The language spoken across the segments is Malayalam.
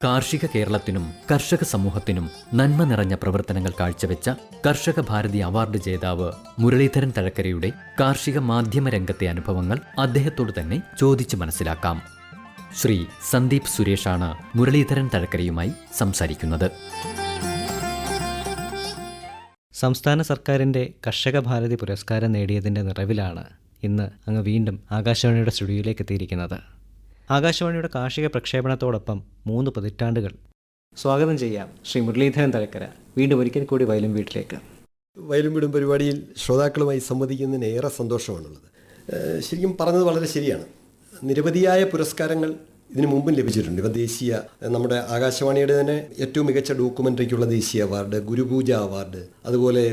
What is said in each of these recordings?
കാർഷിക കേരളത്തിനും കർഷക സമൂഹത്തിനും നന്മ നിറഞ്ഞ പ്രവർത്തനങ്ങൾ കാഴ്ചവെച്ച കർഷക ഭാരതി അവാർഡ് ജേതാവ് മുരളീധരൻ തഴക്കരയുടെ കാർഷിക മാധ്യമ രംഗത്തെ അനുഭവങ്ങൾ അദ്ദേഹത്തോട് തന്നെ ചോദിച്ചു മനസ്സിലാക്കാം. ശ്രീ സന്ദീപ് സുരേഷാണ് മുരളീധരൻ തഴക്കരയുമായി സംസാരിക്കുന്നത്. സംസ്ഥാന സർക്കാരിൻ്റെ കർഷക ഭാരതി പുരസ്കാരം നേടിയതിൻ്റെ നിറവിലാണ് ഇന്ന് അങ്ങ് വീണ്ടും ആകാശവാണിയുടെ സ്റ്റുഡിയോയിലേക്ക് എത്തിയിരിക്കുന്നത്. ആകാശവാണിയുടെ കാർഷിക പ്രക്ഷേപണത്തോടൊപ്പം 3 പതിറ്റാണ്ടുകൾ. സ്വാഗതം ചെയ്യാം ശ്രീ മുരളീധരൻ തഴക്കര വീണ്ടും ഒരിക്കൽ കൂടി വയലും വീട്ടിലേക്ക്. വയലും വീടും പരിപാടിയിൽ ശ്രോതാക്കളുമായി സംവദിക്കുന്നതിന് ഏറെ സന്തോഷമാണുള്ളത്. ശരിക്കും പറഞ്ഞത് വളരെ ശരിയാണ്. നിരവധിയായ പുരസ്കാരങ്ങൾ ഇതിനു മുമ്പും ലഭിച്ചിട്ടുണ്ട്. ഇപ്പം ദേശീയ, നമ്മുടെ ആകാശവാണിയുടെ തന്നെ ഏറ്റവും മികച്ച ഡോക്യുമെൻ്ററിക്കുള്ള ദേശീയ അവാർഡ്, ഗുരുപൂജ അവാർഡ്, അതുപോലെ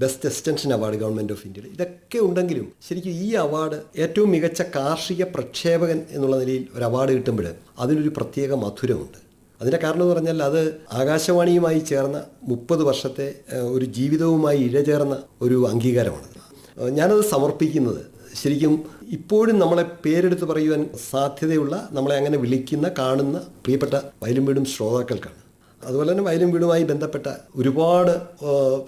best extension award government of ഇന്ത്യയിൽ, ഇതൊക്കെ ഉണ്ടെങ്കിലും ശരിക്കും ഈ അവാർഡ് ഏറ്റവും മികച്ച കാർഷിക പ്രക്ഷേപകൻ എന്നുള്ള നിലയിൽ ഒരു അവാർഡ് കിട്ടുമ്പോൾ അതിനൊരു പ്രത്യേക മധുരമുണ്ട്. അതിൻ്റെ കാരണം എന്ന് പറഞ്ഞാൽ അത് ആകാശവാണിയുമായി ചേർന്ന 30 വർഷത്തെ ഒരു ജീവിതവുമായി ഇഴചേർന്ന ഒരു അംഗീകാരമാണ്. ഞാനത് സമർപ്പിക്കുന്നത് ശരിക്കും ഇപ്പോഴും നമ്മളെ പേരെടുത്ത് പറയുവാൻ സാധ്യതയുള്ള, നമ്മളെ അങ്ങനെ വിളിക്കുന്ന, കാണുന്ന പ്രിയപ്പെട്ട വയലും വീടും ശ്രോതാക്കൾക്കാണ്. അതുപോലെ തന്നെ വയലും വീടുമായി ബന്ധപ്പെട്ട ഒരുപാട്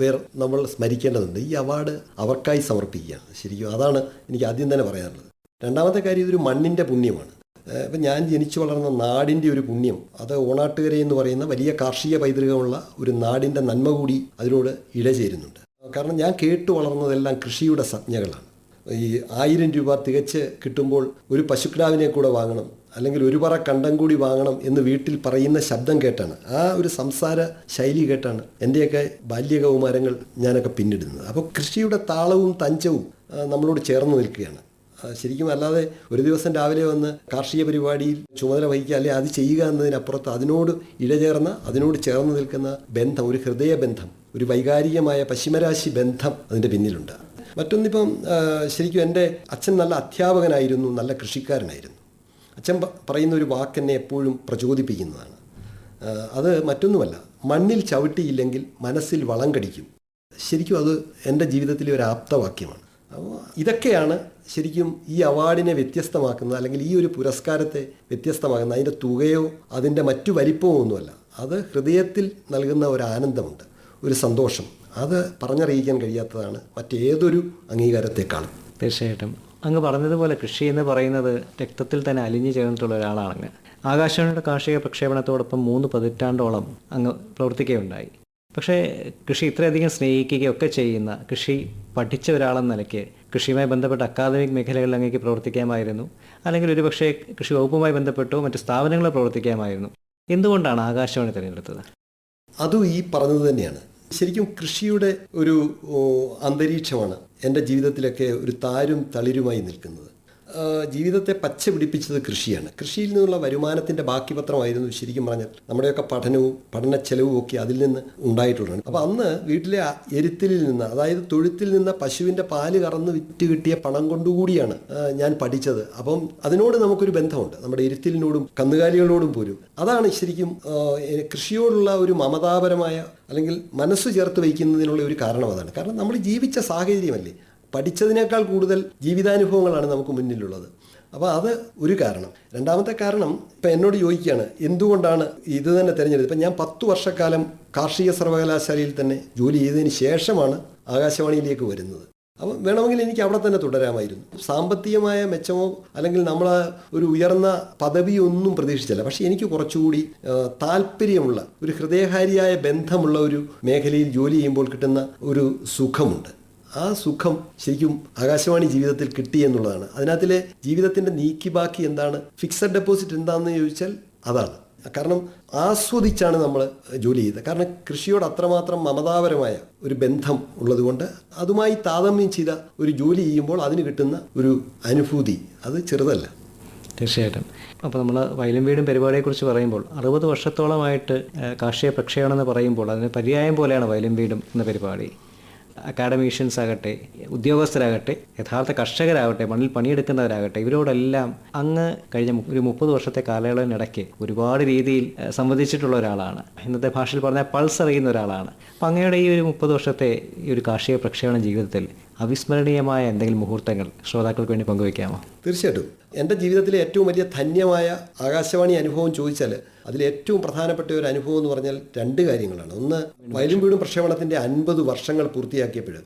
പേർ നമ്മൾ സ്മരിക്കേണ്ടതുണ്ട്. ഈ അവാർഡ് അവർക്കായി സമർപ്പിക്കുകയാണ്. ശരിക്കും അതാണ് എനിക്ക് ആദ്യം തന്നെ പറയാനുള്ളത്. രണ്ടാമത്തെ കാര്യം, ഇതൊരു മണ്ണിൻ്റെ പുണ്യമാണ്. ഇപ്പം ഞാൻ ജനിച്ചു വളർന്ന നാടിൻ്റെ ഒരു പുണ്യം, അത് ഓണാട്ടുകര എന്ന് പറയുന്ന വലിയ കാർഷിക പൈതൃകമുള്ള ഒരു നാടിൻ്റെ നന്മ കൂടി അതിനോട് ഇഴചേരുന്നുണ്ട്. കാരണം ഞാൻ കേട്ടു വളർന്നതെല്ലാം കൃഷിയുടെ സംജ്ഞകളാണ്. ഈ 1000 രൂപ തികച്ച് കിട്ടുമ്പോൾ ഒരു പശുക്കിടാവിനെ കൂടെ വാങ്ങണം, അല്ലെങ്കിൽ ഒരു പറ കണ്ടം കൂടി വാങ്ങണം എന്ന് വീട്ടിൽ പറയുന്ന ശബ്ദം കേട്ടാണ്, ആ ഒരു സംസാര ശൈലി കേട്ടാണ് എൻ്റെയൊക്കെ ബാല്യകൗമാരങ്ങൾ ഞാനൊക്കെ പിന്നിടുന്നത്. അപ്പോൾ കൃഷിയുടെ താളവും തഞ്ചവും നമ്മളോട് ചേർന്ന് നിൽക്കുകയാണ്. ശരിക്കും അല്ലാതെ ഒരു ദിവസം രാവിലെ വന്ന് കാർഷിക പരിപാടിയിൽ ചുമതല വഹിക്കുക, അല്ലെങ്കിൽ അത് ചെയ്യുക എന്നതിനപ്പുറത്ത് അതിനോട് ഇഴചേർന്ന, അതിനോട് ചേർന്ന് നിൽക്കുന്ന ബന്ധം, ഒരു ഹൃദയബന്ധം, ഒരു വൈകാരികമായ പശ്ചിമരാശി ബന്ധം അതിൻ്റെ പിന്നിലുണ്ട്. മറ്റൊന്നിപ്പം ശരിക്കും എൻ്റെ അച്ഛൻ നല്ല അധ്യാപകനായിരുന്നു, നല്ല കൃഷിക്കാരനായിരുന്നു. അച്ഛൻ പറയുന്ന ഒരു വാക്കെന്നെ എപ്പോഴും പ്രചോദിപ്പിക്കുന്നതാണ്. അത് മറ്റൊന്നുമല്ല, മണ്ണിൽ ചവിട്ടിയില്ലെങ്കിൽ മനസ്സിൽ വളം കടിക്കും. ശരിക്കും അത് എൻ്റെ ജീവിതത്തിലെ ഒരു ആപ്തവാക്യമാണ്. അപ്പോൾ ഇതൊക്കെയാണ് ശരിക്കും ഈ അവാർഡിനെ വ്യത്യസ്തമാക്കുന്നത്, അല്ലെങ്കിൽ ഈ ഒരു പുരസ്കാരത്തെ വ്യത്യസ്തമാക്കുന്നത്. അതിൻ്റെ തുകയോ അതിൻ്റെ മറ്റു വലിപ്പമോ ഒന്നുമല്ല, അത് ഹൃദയത്തിൽ നൽകുന്ന ഒരു ആനന്ദമുണ്ട്, ഒരു സന്തോഷം. അത് പറഞ്ഞറിയിക്കാൻ കഴിയാത്തതാണ് മറ്റേതൊരു അംഗീകാരത്തെക്കാളും. തീർച്ചയായിട്ടും അങ്ങ് പറഞ്ഞതുപോലെ കൃഷി എന്ന് പറയുന്നത് രക്തത്തിൽ തന്നെ അലിഞ്ഞു ചേർന്നിട്ടുള്ള ഒരാളാണ് അങ്ങ്. ആകാശവാണിയുടെ കാർഷിക പ്രക്ഷേപണത്തോടൊപ്പം 3 പതിറ്റാണ്ടോളം അങ്ങ് പ്രവർത്തിക്കുകയുണ്ടായി. പക്ഷേ കൃഷി ഇത്രയധികം സ്നേഹിക്കുകയൊക്കെ ചെയ്യുന്ന, കൃഷി പഠിച്ച ഒരാളെന്ന നിലയ്ക്ക് കൃഷിയുമായി ബന്ധപ്പെട്ട അക്കാദമിക് മേഖലകളിൽ അങ്ങേക്ക് പ്രവർത്തിക്കാമായിരുന്നു, അല്ലെങ്കിൽ ഒരു പക്ഷേ കൃഷി വകുപ്പുമായി ബന്ധപ്പെട്ടോ മറ്റ് സ്ഥാപനങ്ങളിൽ പ്രവർത്തിക്കാമായിരുന്നു. എന്തുകൊണ്ടാണ് ആകാശവാണി തിരഞ്ഞെടുത്തത്? അതും ഈ പറഞ്ഞത് തന്നെയാണ്. ശരിക്കും കൃഷിയുടെ ഒരു അന്തരീക്ഷമാണ് എൻ്റെ ജീവിതത്തിലൊക്കെ ഒരു താരും തളിരുമായി നിൽക്കുന്നത്. ജീവിതത്തെ പച്ച പിടിപ്പിച്ചത് കൃഷിയാണ്. കൃഷിയിൽ നിന്നുള്ള വരുമാനത്തിൻ്റെ ബാക്കി പത്രമായിരുന്നു ശരിക്കും പറഞ്ഞാൽ നമ്മുടെയൊക്കെ പഠനവും പഠന ചെലവും ഒക്കെ അതിൽ നിന്ന് ഉണ്ടായിട്ടുള്ളതാണ്. അപ്പോൾ അന്ന് വീട്ടിലെ എരുത്തിലിൽ നിന്ന്, അതായത് തൊഴുത്തിൽ നിന്ന് പശുവിൻ്റെ പാല് കറന്ന് വിറ്റ് കിട്ടിയ പണം കൊണ്ടുകൂടിയാണ് ഞാൻ പഠിച്ചത്. അപ്പം അതിനോട് നമുക്കൊരു ബന്ധമുണ്ട്, നമ്മുടെ എരുത്തിലിനോടും കന്നുകാലികളോടും പോലും. അതാണ് ശരിക്കും കൃഷിയോടുള്ള ഒരു മമതാപരമായ, അല്ലെങ്കിൽ മനസ്സ് ചേർത്ത് വയ്ക്കുന്നതിനുള്ള ഒരു കാരണം അതാണ്. കാരണം നമ്മൾ ജീവിച്ച സാഹചര്യമല്ലേ, പഠിച്ചതിനേക്കാൾ കൂടുതൽ ജീവിതാനുഭവങ്ങളാണ് നമുക്ക് മുന്നിലുള്ളത്. അപ്പോൾ അത് ഒരു കാരണം. രണ്ടാമത്തെ കാരണം, ഇപ്പം എന്നോട് ചോദിക്കുകയാണ് എന്തുകൊണ്ടാണ് ഇത് തന്നെ തിരഞ്ഞെടുത്തത്. ഇപ്പം ഞാൻ 10 വർഷക്കാലം കാർഷിക സർവകലാശാലയിൽ തന്നെ ജോലി ചെയ്തതിന് ശേഷമാണ് ആകാശവാണിയിലേക്ക് വരുന്നത്. അപ്പം വേണമെങ്കിൽ എനിക്ക് അവിടെ തന്നെ തുടരാമായിരുന്നു. സാമ്പത്തികമായ മെച്ചമോ അല്ലെങ്കിൽ നമ്മൾ ഒരു ഉയർന്ന പദവിയോ ഒന്നും പ്രതീക്ഷിച്ചില്ല. പക്ഷേ എനിക്ക് കുറച്ചുകൂടി താല്പര്യമുള്ള, ഒരു ഹൃദയഹാരിയായ ബന്ധമുള്ള ഒരു മേഖലയിൽ ജോലി ചെയ്യുമ്പോൾ കിട്ടുന്ന ഒരു സുഖമുണ്ട്. ആ സുഖം ശരിക്കും ആകാശവാണി ജീവിതത്തിൽ കിട്ടി എന്നുള്ളതാണ്. അതിനകത്തിലെ ജീവിതത്തിൻ്റെ നീക്കി ബാക്കി എന്താണ്, ഫിക്സഡ് ഡെപ്പോസിറ്റ് എന്താണെന്ന് ചോദിച്ചാൽ അതാണ്. കാരണം ആസ്വദിച്ചാണ് നമ്മൾ ജോലി ചെയ്തത്. കാരണം കൃഷിയോട് അത്രമാത്രം മമതാപരമായ ഒരു ബന്ധം ഉള്ളതുകൊണ്ട് അതുമായി താരതമ്യം ചെയ്ത ഒരു ജോലി ചെയ്യുമ്പോൾ അതിന് കിട്ടുന്ന ഒരു അനുഭൂതി അത് ചെറുതല്ല. തീർച്ചയായിട്ടും. അപ്പോൾ നമ്മൾ വയലും വീടും പരിപാടിയെക്കുറിച്ച് പറയുമ്പോൾ 60 വർഷത്തോളമായിട്ട് കാർഷിക പ്രക്ഷേപണം എന്ന് പറയുമ്പോൾ അതിന് പര്യായം പോലെയാണ് വയലും വീടും എന്ന പരിപാടി. അക്കാഡമീഷ്യൻസ് ആകട്ടെ, ഉദ്യോഗസ്ഥരാകട്ടെ, യഥാർത്ഥ കർഷകരാകട്ടെ, മണ്ണിൽ പണിയെടുക്കുന്നവരാകട്ടെ, ഇവരോടെല്ലാം അങ്ങ് കഴിഞ്ഞ ഒരു 30 വർഷത്തെ കാലയളവിനിടയ്ക്ക് ഒരുപാട് രീതിയിൽ സംവദിച്ചിട്ടുള്ള ഒരാളാണ്. ഇന്നത്തെ ഭാഷയിൽ പറഞ്ഞാൽ പൾസ് അറിയുന്ന ഒരാളാണ്. അപ്പം അങ്ങയുടെ ഈ ഒരു 30 വർഷത്തെ ഈ ഒരു കാർഷിക പ്രക്ഷേപണ ജീവിതത്തിൽ അവിസ്മരണീയമായ എന്തെങ്കിലും മുഹൂർത്തങ്ങൾ ശ്രോതാക്കൾക്ക് വേണ്ടി പങ്കുവയ്ക്കാമോ? തീർച്ചയായിട്ടും. എൻ്റെ ജീവിതത്തിലെ ഏറ്റവും വലിയ ധന്യമായ ആകാശവാണി അനുഭവം ചോദിച്ചാൽ അതിലേറ്റവും പ്രധാനപ്പെട്ട ഒരു അനുഭവം എന്ന് പറഞ്ഞാൽ രണ്ട് കാര്യങ്ങളാണ്. ഒന്ന്, വയലും വീടും പ്രക്ഷേപണത്തിൻ്റെ 50 വർഷങ്ങൾ പൂർത്തിയാക്കിയപ്പോൾ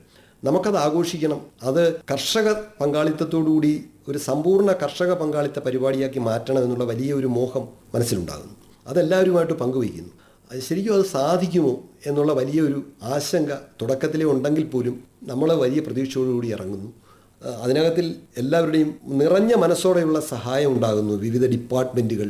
നമുക്കത് ആഘോഷിക്കണം, അത് കർഷക പങ്കാളിത്തത്തോടുകൂടി ഒരു സമ്പൂർണ്ണ കർഷക പങ്കാളിത്ത പരിപാടിയാക്കി മാറ്റണം എന്നുള്ള വലിയ ഒരു മോഹം മനസ്സിലുണ്ടാകുന്നു. അതെല്ലാവരുമായിട്ട് പങ്കുവയ്ക്കുന്നു. ശരിക്കും അത് സാധിക്കുമോ എന്നുള്ള വലിയൊരു ആശങ്ക തുടക്കത്തിലേ ഉണ്ടെങ്കിൽ പോലും നമ്മൾ വലിയ പ്രതീക്ഷയോടുകൂടി ഇറങ്ങുന്നു. അതിനകത്തിൽ എല്ലാവരുടെയും നിറഞ്ഞ മനസ്സോടെയുള്ള സഹായം ഉണ്ടാകുന്നു. വിവിധ ഡിപ്പാർട്ട്മെൻറ്റുകൾ,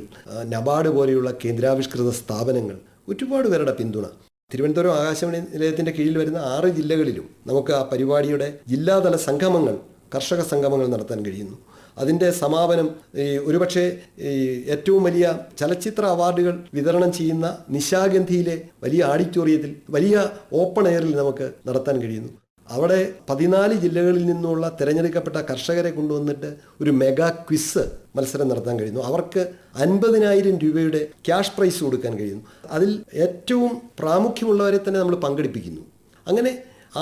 നബാർഡ് പോലെയുള്ള കേന്ദ്രാവിഷ്കൃത സ്ഥാപനങ്ങൾ, ഒരുപാട് പേരുടെ പിന്തുണ. തിരുവനന്തപുരം ആകാശവാണി നിലയത്തിൻ്റെ കീഴിൽ വരുന്ന 6 ജില്ലകളിലും നമുക്ക് ആ പരിപാടിയുടെ ജില്ലാതല സംഗമങ്ങൾ, കർഷക സംഗമങ്ങൾ നടത്താൻ കഴിയുന്നു. അതിൻ്റെ സമാപനം ഒരുപക്ഷെ ഏറ്റവും വലിയ ചലച്ചിത്ര അവാർഡുകൾ വിതരണം ചെയ്യുന്ന നിശാഗന്ധിയിലെ വലിയ ഓഡിറ്റോറിയത്തിൽ, വലിയ ഓപ്പൺ എയറിൽ നമുക്ക് നടത്താൻ കഴിയുന്നു. അവിടെ 14 ജില്ലകളിൽ നിന്നുള്ള തിരഞ്ഞെടുക്കപ്പെട്ട കർഷകരെ കൊണ്ടുവന്നിട്ട് ഒരു മെഗാ ക്വിസ് മത്സരം നടത്താൻ കഴിയുന്നു. അവർക്ക് 50,000 രൂപയുടെ ക്യാഷ് പ്രൈസ് കൊടുക്കാൻ കഴിയുന്നു. അതിൽ ഏറ്റവും പ്രാമുഖ്യമുള്ളവരെ തന്നെ നമ്മൾ പങ്കെടുപ്പിക്കുന്നു. അങ്ങനെ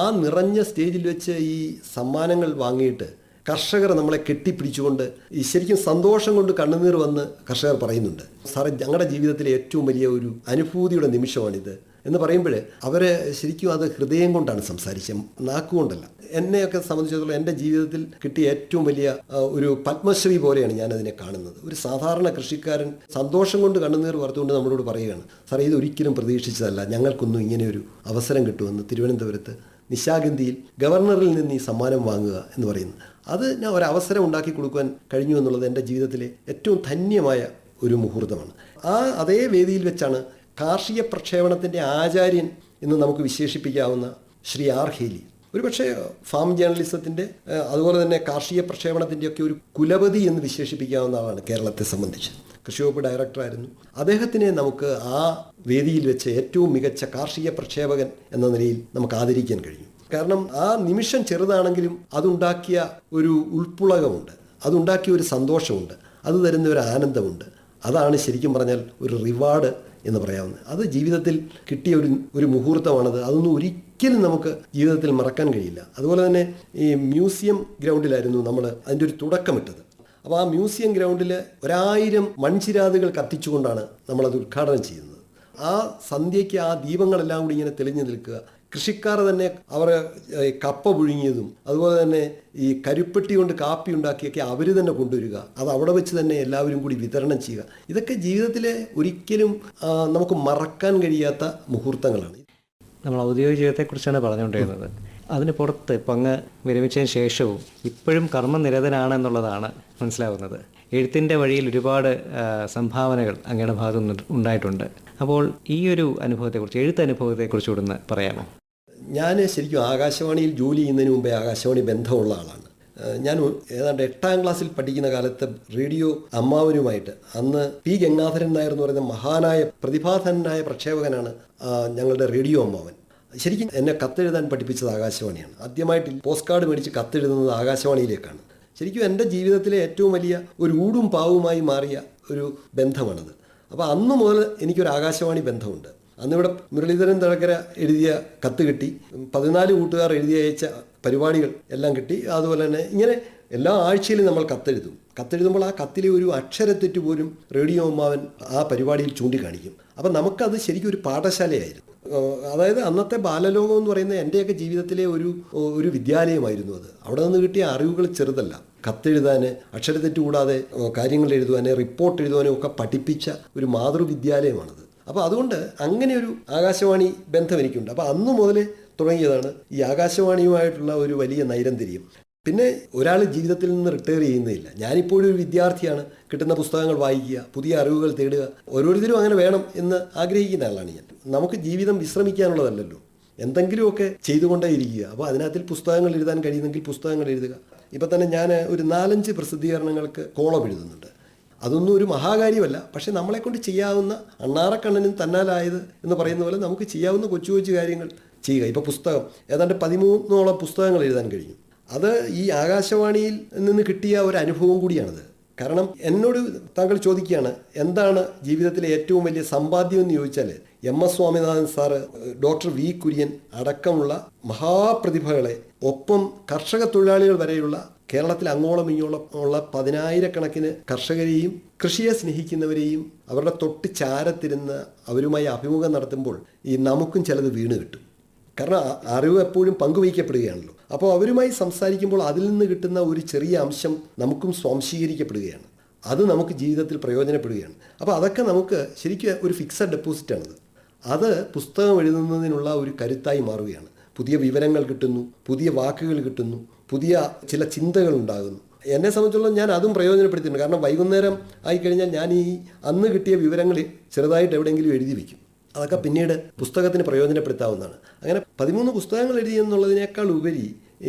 ആ നിറഞ്ഞ സ്റ്റേജിൽ വെച്ച് ഈ സമ്മാനങ്ങൾ വാങ്ങിയിട്ട് കർഷകർ നമ്മളെ കെട്ടിപ്പിടിച്ചുകൊണ്ട് ഈ ശരിക്കും സന്തോഷം കൊണ്ട് കണ്ണുനീർ വന്ന് കർഷകർ പറയുന്നുണ്ട്, സാറേ ഞങ്ങളുടെ ജീവിതത്തിലെ ഏറ്റവും വലിയ ഒരു അനുഭൂതിയുടെ നിമിഷമാണിത് എന്ന് പറയുമ്പോൾ അവർ ശരിക്കും അത് ഹൃദയം കൊണ്ടാണ് സംസാരിച്ചത്, നാക്കുകൊണ്ടല്ല. എന്നെയൊക്കെ സംബന്ധിച്ചിടത്തോളം എൻ്റെ ജീവിതത്തിൽ കിട്ടിയ ഏറ്റവും വലിയ ഒരു പത്മശ്രീ പോലെയാണ് ഞാനതിനെ കാണുന്നത്. ഒരു സാധാരണ കൃഷിക്കാരൻ സന്തോഷം കൊണ്ട് കണ്ണുനീർ വറുത്തുകൊണ്ട് നമ്മളോട് പറയുകയാണ്, സാറേ ഇതൊരിക്കലും പ്രതീക്ഷിച്ചതല്ല, ഞങ്ങൾക്കൊന്നും ഇങ്ങനെ ഒരു അവസരം കിട്ടുമെന്ന് തിരുവനന്തപുരത്ത് നിശാഗന്ധിയിൽ ഗവർണറിൽ നിന്ന് ഈ സമ്മാനം വാങ്ങുക എന്ന് പറയുന്നത്. അത് ഞാൻ ഒരവസരം ഉണ്ടാക്കി കൊടുക്കുവാൻ കഴിഞ്ഞു എന്നുള്ളത് എൻ്റെ ജീവിതത്തിലെ ഏറ്റവും ധന്യമായ ഒരു മുഹൂർത്തമാണ്. അതേ വേദിയിൽ വെച്ചാണ് കാർഷിക പ്രക്ഷേപണത്തിൻ്റെ ആചാര്യൻ എന്ന് നമുക്ക് വിശേഷിപ്പിക്കാവുന്ന ശ്രീ ആർ ഹേലി, ഒരുപക്ഷെ ഫാം ജേർണലിസത്തിൻ്റെ അതുപോലെ തന്നെ കാർഷിക പ്രക്ഷേപണത്തിൻ്റെയൊക്കെ ഒരു കുലപതി എന്ന് വിശേഷിപ്പിക്കാവുന്ന ആളാണ് കേരളത്തെ സംബന്ധിച്ച്. കൃഷി വകുപ്പ് ഡയറക്ടറായിരുന്നു. അദ്ദേഹത്തിനെ നമുക്ക് ആ വേദിയിൽ വെച്ച് ഏറ്റവും മികച്ച കാർഷിക പ്രക്ഷേപകൻ എന്ന നിലയിൽ നമുക്ക് ആദരിക്കാൻ കഴിഞ്ഞു. കാരണം ആ നിമിഷം ചെറുതാണെങ്കിലും അതുണ്ടാക്കിയ ഒരു ഉൾപ്പുളകമുണ്ട്, അതുണ്ടാക്കിയ ഒരു സന്തോഷമുണ്ട്, അത് തരുന്ന ഒരു ആനന്ദമുണ്ട്. അതാണ് ശരിക്കും പറഞ്ഞാൽ ഒരു റിവാർഡ് എന്ന് പറയാവുന്നത്. അത് ജീവിതത്തിൽ കിട്ടിയ ഒരു മുഹൂർത്തമാണത്. അതൊന്നും ഒരിക്കലും നമുക്ക് ജീവിതത്തിൽ മറക്കാൻ കഴിയില്ല. അതുപോലെ തന്നെ ഈ മ്യൂസിയം ഗ്രൗണ്ടിലായിരുന്നു നമ്മൾ അതിൻ്റെ ഒരു തുടക്കമിട്ടത്. അപ്പോൾ ആ മ്യൂസിയം ഗ്രൗണ്ടിൽ 1000 മൺചിരാതുകൾ കത്തിച്ചുകൊണ്ടാണ് നമ്മളത് ഉദ്ഘാടനം ചെയ്യുന്നത്. ആ സന്ധ്യയ്ക്ക് ആ ദീപങ്ങളെല്ലാം കൂടി ഇങ്ങനെ തെളിഞ്ഞു നിൽക്കുക. കൃഷിക്കാർ തന്നെ അവർ കപ്പ പുഴുങ്ങിയതും അതുപോലെ തന്നെ ഈ കരിപ്പെട്ടി കൊണ്ട് കാപ്പി ഉണ്ടാക്കിയൊക്കെ അവർ തന്നെ കൊണ്ടുവരിക, അത് അവിടെ വെച്ച് തന്നെ എല്ലാവരും കൂടി വിതരണം ചെയ്യുക. ഇതൊക്കെ ജീവിതത്തിലെ ഒരിക്കലും നമുക്ക് മറക്കാൻ കഴിയാത്ത മുഹൂർത്തങ്ങളാണ്. നമ്മൾ ഔദ്യോഗിക ജീവിതത്തെക്കുറിച്ചാണ് പറഞ്ഞുകൊണ്ടിരുന്നത്. അതിന് പുറത്ത് ഇപ്പം അങ്ങ് വിരമിച്ചതിന് ശേഷവും ഇപ്പോഴും കർമ്മനിരതനാണെന്നുള്ളതാണ് മനസ്സിലാവുന്നത്. എഴുത്തിൻ്റെ വഴിയിൽ ഒരുപാട് സംഭാവനകൾ അങ്ങയുടെ ഭാഗത്ത് ഉണ്ടായിട്ടുണ്ട്. അപ്പോൾ ഈ ഒരു അനുഭവത്തെക്കുറിച്ച്, എഴുത്തനുഭവത്തെക്കുറിച്ച് കൂടെ പറയാമോ? ഞാൻ ശരിക്കും ആകാശവാണിയിൽ ജോലി ചെയ്യുന്നതിന് മുമ്പേ ആകാശവാണി ബന്ധമുള്ള ആളാണ്. ഞാൻ ഏതാണ്ട് 8ാം ക്ലാസ്സിൽ പഠിക്കുന്ന കാലത്ത് റേഡിയോ അമ്മാവനുമായിട്ട്, അന്ന് പി ഗംഗാധരൻ നായർ എന്ന് പറയുന്ന മഹാനായ പ്രതിഭാധനനായ പ്രക്ഷേപകനാണ് ഞങ്ങളുടെ റേഡിയോ അമ്മാവൻ. ശരിക്കും എന്നെ കത്തെഴുതാൻ പഠിപ്പിച്ചത് ആകാശവാണിയാണ്. ആദ്യമായിട്ട് പോസ്റ്റ് കാർഡ് മേടിച്ച് കത്തെഴുതുന്നത് ആകാശവാണിയിലേക്കാണ്. ശരിക്കും എൻ്റെ ജീവിതത്തിലെ ഏറ്റവും വലിയ ഒരു ഊടും പാവുമായി മാറിയ ഒരു ബന്ധമാണത്. അപ്പോൾ അന്ന് മുതൽ എനിക്കൊരു ആകാശവാണി ബന്ധമുണ്ട്. അന്നിവിടെ മുരളീധരൻ തഴക്കര എഴുതിയ കത്ത് കിട്ടി, 14 കൂട്ടുകാർ എഴുതി അയച്ച പരിപാടികൾ എല്ലാം കിട്ടി. അതുപോലെ തന്നെ ഇങ്ങനെ എല്ലാ ആഴ്ചയിലും നമ്മൾ കത്തെഴുതുമ്പോൾ ആ കത്തിലെ ഒരു അക്ഷരത്തെറ്റ് പോലും റേഡിയോ അമ്മാവൻ ആ പരിപാടിയിൽ ചൂണ്ടിക്കാണിക്കും. അപ്പം നമുക്കത് ശരിക്കും ഒരു പാഠശാലയായിരുന്നു. അതായത് അന്നത്തെ ബാലലോകം എന്ന് പറയുന്നത് എൻ്റെയൊക്കെ ജീവിതത്തിലെ ഒരു വിദ്യാലയമായിരുന്നു അത്. അവിടെ നിന്ന് കിട്ടിയ അറിവുകൾ ചെറുതല്ല. കത്തെഴുതാൻ, അക്ഷരത്തെറ്റ് കൂടാതെ കാര്യങ്ങൾ എഴുതുവാൻ, റിപ്പോർട്ട് എഴുതുവാനും ഒക്കെ പഠിപ്പിച്ച ഒരു മാതൃവിദ്യാലയമാണത്. അപ്പോൾ അതുകൊണ്ട് അങ്ങനെ ഒരു ആകാശവാണി ബന്ധം എനിക്കുണ്ട്. അപ്പോൾ അന്നു മുതൽ തുടങ്ങിയതാണ് ഈ ആകാശവാണിയുമായിട്ടുള്ള ഒരു വലിയ നൈരന്തര്യം. പിന്നെ ഒരാൾ ജീവിതത്തിൽ നിന്ന് റിട്ടയർ ചെയ്യുന്നില്ല. ഞാനിപ്പോഴും ഒരു വിദ്യാർത്ഥിയാണ്. കിട്ടുന്ന പുസ്തകങ്ങൾ വായിക്കുക, പുതിയ അറിവുകൾ തേടുക. ഓരോരുത്തരും അങ്ങനെ വേണം എന്ന് ആഗ്രഹിക്കുന്ന ആളാണ് ഞാൻ. നമുക്ക് ജീവിതം വിശ്രമിക്കാനുള്ളതല്ലല്ലോ, എന്തെങ്കിലുമൊക്കെ ചെയ്തുകൊണ്ടേ ഇരിക്കുക. അപ്പോൾ അതിനകത്തിൽ പുസ്തകങ്ങൾ എഴുതാൻ കഴിയുന്നെങ്കിൽ പുസ്തകങ്ങൾ എഴുതുക. ഇപ്പം തന്നെ ഞാൻ ഒരു 4-5 പ്രസിദ്ധീകരണങ്ങൾക്ക് കോളം എഴുതുന്നുണ്ട്. അതൊന്നും ഒരു മഹാകാര്യമല്ല, പക്ഷെ നമ്മളെക്കൊണ്ട് ചെയ്യാവുന്ന അണ്ണാറക്കണ്ണനും തന്നാലായത് എന്ന് പറയുന്ന പോലെ നമുക്ക് ചെയ്യാവുന്ന കൊച്ചു കൊച്ചു കാര്യങ്ങൾ ചെയ്യുക. ഇപ്പോൾ പുസ്തകം ഏതാണ്ട് 13ഓളം പുസ്തകങ്ങൾ എഴുതാൻ കഴിഞ്ഞു. അത് ഈ ആകാശവാണിയിൽ നിന്ന് കിട്ടിയ ഒരു അനുഭവം കൂടിയാണത്. കാരണം എന്നോട് താങ്കൾ ചോദിക്കുകയാണ് എന്താണ് ജീവിതത്തിലെ ഏറ്റവും വലിയ സമ്പാദ്യം എന്ന് ചോദിച്ചാൽ MS Swaminathan sir, doctor V Kurian അടക്കമുള്ള മഹാപ്രതിഭകളെ, ഒപ്പം കർഷക തൊഴിലാളികൾ വരെയുള്ള കേരളത്തിൽ അങ്ങോളം ഇങ്ങോളം ഉള്ള 10,000-കണക്കിന് കർഷകരെയും കൃഷിയെ സ്നേഹിക്കുന്നവരെയും അവരുടെ തൊട്ട് ചാരത്തിരുന്ന് അവരുമായി അഭിമുഖം നടത്തുമ്പോൾ ഈ നമുക്കും ചിലത് വീണ് കിട്ടും. കാരണം അറിവ് എപ്പോഴും പങ്കുവയ്ക്കപ്പെടുകയാണല്ലോ. അപ്പോൾ അവരുമായി സംസാരിക്കുമ്പോൾ അതിൽ നിന്ന് കിട്ടുന്ന ഒരു ചെറിയ അംശം നമുക്കും സ്വാംശീകരിക്കപ്പെടുകയാണ്. അത് നമുക്ക് ജീവിതത്തിൽ പ്രയോജനപ്പെടുകയാണ്. അപ്പോൾ അതൊക്കെ നമുക്ക് ശരിക്കും ഒരു ഫിക്സഡ് ഡെപ്പോസിറ്റാണത്. അത് പുസ്തകം എഴുതുന്നതിനുള്ള ഒരു കരുത്തായി മാറുകയാണ്. പുതിയ വിവരങ്ങൾ കിട്ടുന്നു, പുതിയ വാക്കുകൾ കിട്ടുന്നു, പുതിയ ചില ചിന്തകൾ ഉണ്ടാകുന്നു. എന്നെ സംബന്ധിച്ചിടത്തോളം ഞാൻ അതും പ്രയോജനപ്പെടുത്തിയിട്ടുണ്ട്. കാരണം വൈകുന്നേരം ആയിക്കഴിഞ്ഞാൽ ഞാൻ ഈ അന്ന് കിട്ടിയ വിവരങ്ങൾ ചെറുതായിട്ട് എവിടെയെങ്കിലും എഴുതി വയ്ക്കും. അതൊക്കെ പിന്നീട് പുസ്തകത്തിന് പ്രയോജനപ്പെടുത്താവുന്നതാണ്. അങ്ങനെ 13 പുസ്തകങ്ങൾ എഴുതിയെന്നുള്ളതിനേക്കാൾ ഉപരി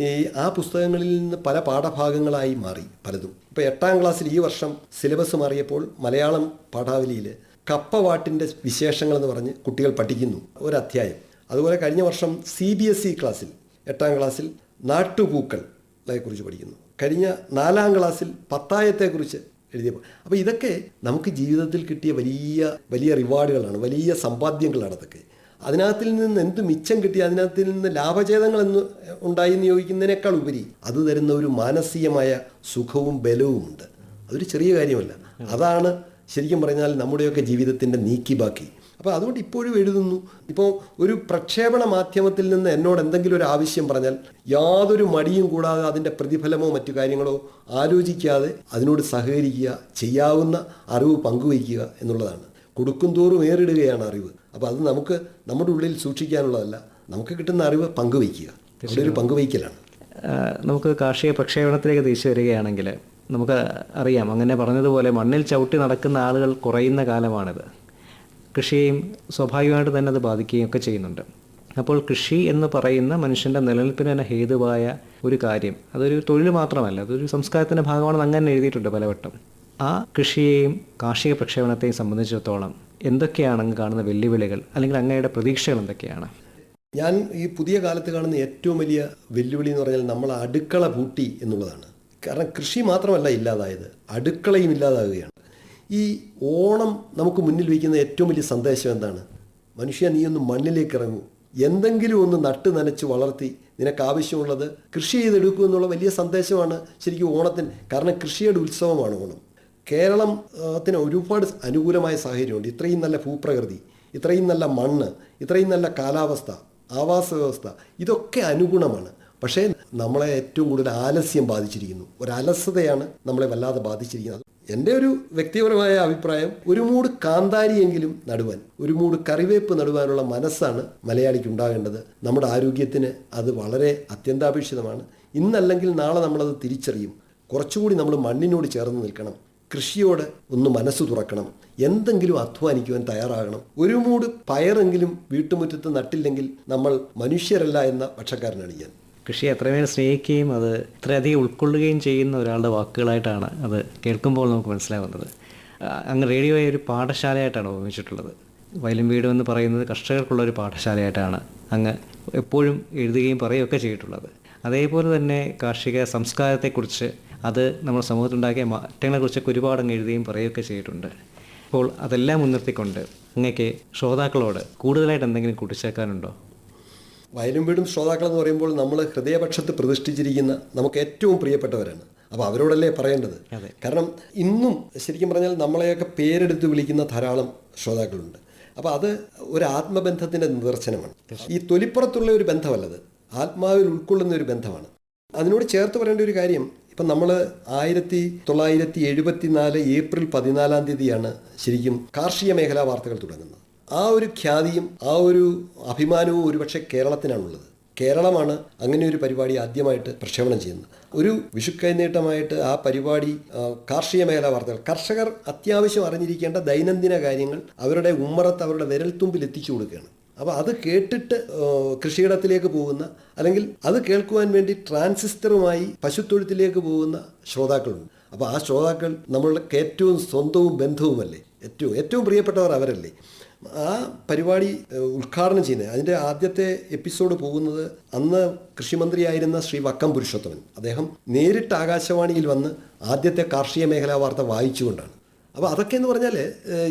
ആ പുസ്തകങ്ങളിൽ നിന്ന് പല പാഠഭാഗങ്ങളായി മാറി പലതും. ഇപ്പോൾ 8ാം ക്ലാസ്സിൽ ഈ വർഷം സിലബസ് മാറിയപ്പോൾ മലയാളം പാഠാവലിയിൽ കപ്പവാട്ടിൻ്റെ വിശേഷങ്ങൾ എന്ന് പറഞ്ഞ് കുട്ടികൾ പഠിക്കുന്നു ഒരധ്യായം. അതുപോലെ കഴിഞ്ഞ വർഷം CBSE ക്ലാസ്സിൽ 8ാം ക്ലാസ്സിൽ നാട്ടുപൂക്കളെക്കുറിച്ച് പഠിക്കുന്നു. കഴിഞ്ഞ 4ാം ക്ലാസ്സിൽ പത്തായത്തെക്കുറിച്ച് എഴുതിയപ്പോൾ. അപ്പോൾ ഇതൊക്കെ നമുക്ക് ജീവിതത്തിൽ കിട്ടിയ വലിയ വലിയ റിവാർഡുകളാണ്, വലിയ സമ്പാദ്യങ്ങളാണ് അതൊക്കെ. അതിനകത്തിൽ നിന്ന് എന്ത് മിച്ചം കിട്ടി, അതിനകത്തിൽ നിന്ന് ലാഭചേതങ്ങൾ എന്ന് ഉണ്ടായി എന്ന് ചോദിക്കുന്നതിനേക്കാൾ ഉപരി അത് തരുന്ന ഒരു മാനസികമായ സുഖവും ബലവുമുണ്ട്. അതൊരു ചെറിയ കാര്യമല്ല. അതാണ് ശരിക്കും പറഞ്ഞാൽ നമ്മുടെയൊക്കെ ജീവിതത്തിൻ്റെ നീക്കി ബാക്കി. അപ്പോൾ അതുകൊണ്ട് ഇപ്പോഴും എഴുതുന്നു. ഇപ്പോൾ ഒരു പ്രക്ഷേപണ മാധ്യമത്തിൽ നിന്ന് എന്നോട് എന്തെങ്കിലും ഒരു ആവശ്യം പറഞ്ഞാൽ യാതൊരു മടിയും കൂടാതെ അതിൻ്റെ പ്രതിഫലമോ മറ്റു കാര്യങ്ങളോ ആലോചിക്കാതെ അതിനോട് സഹകരിക്കുക, ചെയ്യാവുന്ന അറിവ് പങ്കുവയ്ക്കുക എന്നുള്ളതാണ്. കൊടുക്കും തോറും ഏറിടുകയാണ് അറിവ്. അപ്പോൾ അത് നമുക്ക് നമ്മുടെ ഉള്ളിൽ സൂക്ഷിക്കാനുള്ളതല്ല, നമുക്ക് കിട്ടുന്ന അറിവ് പങ്കുവയ്ക്കുക. അവിടെ ഒരു പങ്കുവയ്ക്കലാണ്. നമുക്ക് കാർഷിക പ്രക്ഷേപണത്തിലേക്ക് തിരിച്ചു വരികയാണെങ്കിൽ നമുക്ക് അറിയാം, അങ്ങനെ പറഞ്ഞതുപോലെ മണ്ണിൽ ചവിട്ടി നടക്കുന്ന ആളുകൾ കുറയുന്ന കാലമാണിത്. കൃഷിയെയും സ്വാഭാവികമായിട്ട് തന്നെ അത് ബാധിക്കുകയും ഒക്കെ ചെയ്യുന്നുണ്ട്. അപ്പോൾ കൃഷി എന്ന് പറയുന്ന മനുഷ്യൻ്റെ നിലനിൽപ്പിന് തന്നെ ഹേതുവായ ഒരു കാര്യം, അതൊരു തൊഴിൽ മാത്രമല്ല, അതൊരു സംസ്കാരത്തിൻ്റെ ഭാഗമാണെന്ന് അങ്ങനെ എഴുതിയിട്ടുണ്ട് പലവട്ടം. ആ കൃഷിയെയും കാർഷിക പ്രക്ഷേപണത്തെയും സംബന്ധിച്ചിടത്തോളം എന്തൊക്കെയാണ് അങ്ങ് കാണുന്ന വെല്ലുവിളികൾ, അല്ലെങ്കിൽ അങ്ങയുടെ പ്രതീക്ഷകൾ എന്തൊക്കെയാണ്? ഞാൻ ഈ പുതിയ കാലത്ത് കാണുന്ന ഏറ്റവും വലിയ വെല്ലുവിളി എന്ന് പറഞ്ഞാൽ നമ്മൾ അടുക്കള പൂട്ടി എന്നുള്ളതാണ്. കാരണം കൃഷി മാത്രമല്ല ഇല്ലാതായത്, അടുക്കളയും ഇല്ലാതാകുകയാണ്. ഈ ഓണം നമുക്ക് മുന്നിൽ വയ്ക്കുന്ന ഏറ്റവും വലിയ സന്ദേശം എന്താണ്? മനുഷ്യ, നീ ഒന്ന് മണ്ണിലേക്ക് ഇറങ്ങൂ, എന്തെങ്കിലും ഒന്ന് നട്ട് നനച്ച് വളർത്തി നിനക്ക് ആവശ്യമുള്ളത് കൃഷി ചെയ്തെടുക്കൂ എന്നുള്ള വലിയ സന്ദേശമാണ് ശരിക്കും ഓണത്തിന്. കാരണം കൃഷിയുടെ ഉത്സവമാണ് ഓണം. കേരളത്തിന് ഒരുപാട് അനുകൂലമായ സാഹചര്യമുണ്ട്. ഇത്രയും നല്ല ഭൂപ്രകൃതി, ഇത്രയും നല്ല മണ്ണ്, ഇത്രയും നല്ല കാലാവസ്ഥ, ആവാസ വ്യവസ്ഥ, ഇതൊക്കെ അനുഗുണമാണ്. പക്ഷേ നമ്മളെ ഏറ്റവും കൂടുതൽ ആലസ്യം ബാധിച്ചിരിക്കുന്നു. ഒരു അലസതയാണ് നമ്മളെ വല്ലാതെ ബാധിച്ചിരിക്കുന്നത്. എൻ്റെ ഒരു വ്യക്തിപരമായ അഭിപ്രായം, ഒരു മൂട് കാന്താരിയെങ്കിലും നടുവാൻ, ഒരു മൂട് കറിവേപ്പ് നടുവാനുള്ള മനസ്സാണ് മലയാളിക്ക് ഉണ്ടാകേണ്ടത്. നമ്മുടെ ആരോഗ്യത്തിന് അത് വളരെ അത്യന്താപേക്ഷിതമാണ്. ഇന്നല്ലെങ്കിൽ നാളെ നമ്മളത് തിരിച്ചറിയും. കുറച്ചുകൂടി നമ്മൾ മണ്ണിനോട് ചേർന്ന് നിൽക്കണം, കൃഷിയോട് ഒന്ന് മനസ്സ് തുറക്കണം, എന്തെങ്കിലും അധ്വാനിക്കുവാൻ തയ്യാറാകണം. ഒരു മൂട് പയറെങ്കിലും വീട്ടുമുറ്റത്ത് നട്ടില്ലെങ്കിൽ നമ്മൾ മനുഷ്യരല്ല എന്ന പക്ഷക്കാരനാണ് ഞാൻ. കൃഷിയെ അത്രമേൽ സ്നേഹിക്കുകയും അത് ഇത്രയധികം ഉൾക്കൊള്ളുകയും ചെയ്യുന്ന ഒരാളുടെ വാക്കുകളായിട്ടാണ് അത് കേൾക്കുമ്പോൾ നമുക്ക് മനസ്സിലാവുന്നത്. അങ്ങ് റേഡിയോയെ ഒരു പാഠശാലയായിട്ടാണ് ഉപയോഗിച്ചിട്ടുള്ളത്. വയലും വീടും എന്ന് പറയുന്നത് കർഷകർക്കുള്ളൊരു പാഠശാലയായിട്ടാണ് അങ്ങ് എപ്പോഴും എഴുതുകയും പറയുകയൊക്കെ ചെയ്തിട്ടുള്ളത്. അതേപോലെ തന്നെ കാർഷിക സംസ്കാരത്തെക്കുറിച്ച്, അത് നമ്മുടെ സമൂഹത്തിലുണ്ടാക്കിയ മാറ്റങ്ങളെക്കുറിച്ചൊക്കെ ഒരുപാട് അങ്ങ് എഴുതുകയും പറയുകയൊക്കെ ചെയ്തിട്ടുണ്ട്. അപ്പോൾ അതെല്ലാം മുൻനിർത്തിക്കൊണ്ട് അങ്ങേക്ക് ശ്രോതാക്കളോട് കൂടുതലായിട്ട് എന്തെങ്കിലും കൂട്ടിച്ചേർക്കാനുണ്ടോ? വയലും വീടും ശ്രോതാക്കളെന്ന് പറയുമ്പോൾ നമ്മൾ ഹൃദയപക്ഷത്ത് പ്രതിഷ്ഠിച്ചിരിക്കുന്ന നമുക്ക് ഏറ്റവും പ്രിയപ്പെട്ടവരാണ്. അപ്പോൾ അവരോടല്ലേ പറയേണ്ടത്. കാരണം ഇന്നും ശരിക്കും പറഞ്ഞാൽ നമ്മളെയൊക്കെ പേരെടുത്ത് വിളിക്കുന്ന ധാരാളം ശ്രോതാക്കളുണ്ട്. അപ്പോൾ അത് ഒരു ആത്മബന്ധത്തിൻ്റെ നിദർശനമാണ്. ഈ തൊലിപ്പുറത്തുള്ള ഒരു ബന്ധമല്ലത്, ആത്മാവിൽ ഉൾക്കൊള്ളുന്ന ഒരു ബന്ധമാണ്. അതിനോട് ചേർത്ത് പറയേണ്ട ഒരു കാര്യം, ഇപ്പം നമ്മൾ 1974 ഏപ്രിൽ 14 ശരിക്കും കാർഷിക മേഖലാ വാർത്തകൾ തുടങ്ങുന്നത്. ആ ഒരു ഖ്യാതിയും ആ ഒരു അഭിമാനവും ഒരുപക്ഷെ കേരളത്തിനാണുള്ളത്. കേരളമാണ് അങ്ങനെ ഒരു പരിപാടി ആദ്യമായിട്ട് പ്രക്ഷേപണം ചെയ്യുന്നത്. ഒരു വിഷുക്കൈനീട്ടമായിട്ട് ആ പരിപാടി കാർഷിക മേഖലാ വാർത്തകൾ, കർഷകർ അത്യാവശ്യം അറിഞ്ഞിരിക്കേണ്ട ദൈനംദിന കാര്യങ്ങൾ അവരുടെ ഉമ്മറത്ത്, അവരുടെ വിരൽത്തുമ്പിൽ എത്തിച്ചു കൊടുക്കുകയാണ്. അപ്പോൾ അത് കേട്ടിട്ട് കൃഷിയിടത്തിലേക്ക് പോകുന്ന, അല്ലെങ്കിൽ അത് കേൾക്കുവാൻ വേണ്ടി ട്രാൻസിസ്റ്ററുമായി പശുത്തൊഴുത്തിലേക്ക് പോകുന്ന ശ്രോതാക്കളുണ്ട്. അപ്പോൾ ആ ശ്രോതാക്കൾ നമ്മളുടെ ഏറ്റവും സ്വന്തവും ബന്ധവുമല്ലേ, ഏറ്റവും പ്രിയപ്പെട്ടവർ അവരല്ലേ. ആ പരിപാടി ഉദ്ഘാടനം ചെയ്യുന്നത്, അതിൻ്റെ ആദ്യത്തെ എപ്പിസോഡ് പോകുന്നത് അന്ന് കൃഷിമന്ത്രിയായിരുന്ന ശ്രീ വക്കം പുരുഷോത്തമൻ. അദ്ദേഹം നേരിട്ട് ആകാശവാണിയിൽ വന്ന് ആദ്യത്തെ കാർഷിക മേഖലാ വാർത്ത വായിച്ചുകൊണ്ടാണ്. അപ്പോൾ അതൊക്കെ എന്ന് പറഞ്ഞാൽ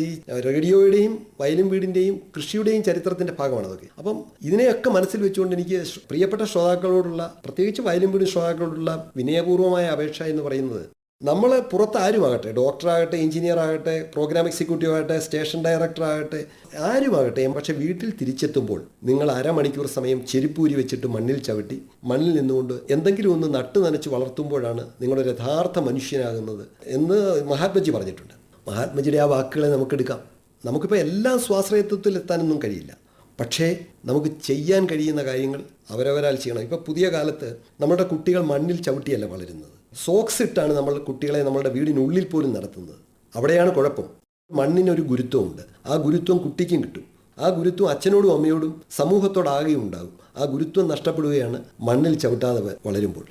ഈ റേഡിയോയുടെയും വയലും വീടിൻ്റെയും കൃഷിയുടെയും ചരിത്രത്തിൻ്റെ ഭാഗമാണ് അതൊക്കെ. അപ്പം ഇതിനെയൊക്കെ മനസ്സിൽ വെച്ചുകൊണ്ട് എനിക്ക് പ്രിയപ്പെട്ട ശ്രോതാക്കളോടുള്ള, പ്രത്യേകിച്ച് വയലും വീടും ശ്രോതാക്കളോടുള്ള വിനയപൂർവ്വമായ അപേക്ഷ എന്ന് പറയുന്നത്, നമ്മൾ പുറത്ത് ആരുമാകട്ടെ, ഡോക്ടറാകട്ടെ, എഞ്ചിനീയർ ആകട്ടെ, പ്രോഗ്രാം എക്സിക്യൂട്ടീവ് ആകട്ടെ, സ്റ്റേഷൻ ഡയറക്ടർ ആകട്ടെ, ആരുമാകട്ടെ, പക്ഷെ വീട്ടിൽ തിരിച്ചെത്തുമ്പോൾ നിങ്ങൾ അരമണിക്കൂർ സമയം ചെരുപ്പൂരി വെച്ചിട്ട് മണ്ണിൽ ചവിട്ടി മണ്ണിൽ നിന്നുകൊണ്ട് എന്തെങ്കിലും ഒന്ന് നട്ടു നനച്ച് വളർത്തുമ്പോഴാണ് നിങ്ങളൊരു യഥാർത്ഥ മനുഷ്യനാകുന്നത് എന്ന് മഹാത്മജി പറഞ്ഞിട്ടുണ്ട്. മഹാത്മജിയുടെ ആ വാക്കുകളെ നമുക്കെടുക്കാം. നമുക്കിപ്പോൾ എല്ലാം സ്വാശ്രയത്വത്തിൽ എത്താനൊന്നും കഴിയില്ല, പക്ഷേ നമുക്ക് ചെയ്യാൻ കഴിയുന്ന കാര്യങ്ങൾ അവരവരാൽ ചെയ്യണം. ഇപ്പോൾ പുതിയ കാലത്ത് നമ്മുടെ കുട്ടികൾ മണ്ണിൽ ചവിട്ടിയല്ല വളരുന്നത്, സോക്സ് ഇട്ടാണ് നമ്മൾ കുട്ടികളെ നമ്മളുടെ വീടിനുള്ളിൽ പോലും നടത്തുന്നത്. അവിടെയാണ് കുഴപ്പം. മണ്ണിനൊരു ഗുരുത്വമുണ്ട്, ആ ഗുരുത്വം കുട്ടിക്കും കിട്ടും, ആ ഗുരുത്വം അച്ഛനോടും അമ്മയോടും സമൂഹത്തോടാകെയും ഉണ്ടാകും. ആ ഗുരുത്വം നഷ്ടപ്പെടുകയാണ് മണ്ണിൽ ചവിട്ടാതെ വളരുമ്പോൾ.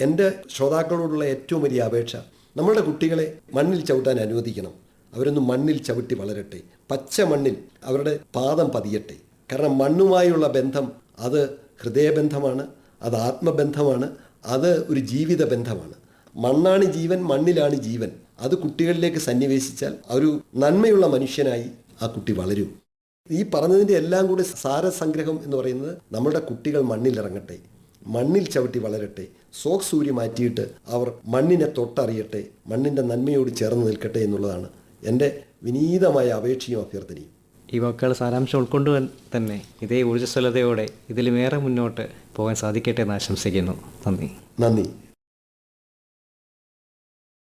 എൻ്റെ ശ്രോതാക്കളോടുള്ള ഏറ്റവും വലിയ അപേക്ഷ, നമ്മളുടെ കുട്ടികളെ മണ്ണിൽ ചവിട്ടാൻ അനുവദിക്കണം. അവരൊന്ന് മണ്ണിൽ ചവിട്ടി വളരട്ടെ, പച്ച മണ്ണിൽ അവരുടെ പാദം പതിയട്ടെ. കാരണം മണ്ണുമായുള്ള ബന്ധം അത് ഹൃദയബന്ധമാണ്, അത് ആത്മബന്ധമാണ്, അത് ഒരു ജീവിത ബന്ധമാണ്. മണ്ണാണ് ജീവൻ, മണ്ണിലാണ് ജീവൻ. അത് കുട്ടികളിലേക്ക് സന്നിവേശിച്ചാൽ ഒരു നന്മയുള്ള മനുഷ്യനായി ആ കുട്ടി വളരും. ഈ പറഞ്ഞതിൻ്റെ എല്ലാം കൂടി സാരസംഗ്രഹം എന്ന് പറയുന്നത്, നമ്മുടെ കുട്ടികൾ മണ്ണിലിറങ്ങട്ടെ, മണ്ണിൽ ചവിട്ടി വളരട്ടെ, സോക്സ് ഊരി മാറ്റിയിട്ട് അവർ മണ്ണിനെ തൊട്ടറിയട്ടെ, മണ്ണിൻ്റെ നന്മയോട് ചേർന്ന് നിൽക്കട്ടെ എന്നുള്ളതാണ് എൻ്റെ വിനീതമായ അപേക്ഷയും അഭ്യർത്ഥനയും. ഈ വാക്കുകൾ സാരാംശം ഉൾക്കൊണ്ട് തന്നെ ഇതേ ഊർജ്ജസ്വലതയോടെ ഇതിലുമേറെ മുന്നോട്ട് പോകാൻ സാധിക്കട്ടെ എന്ന് ആശംസിക്കുന്നു. നന്ദി.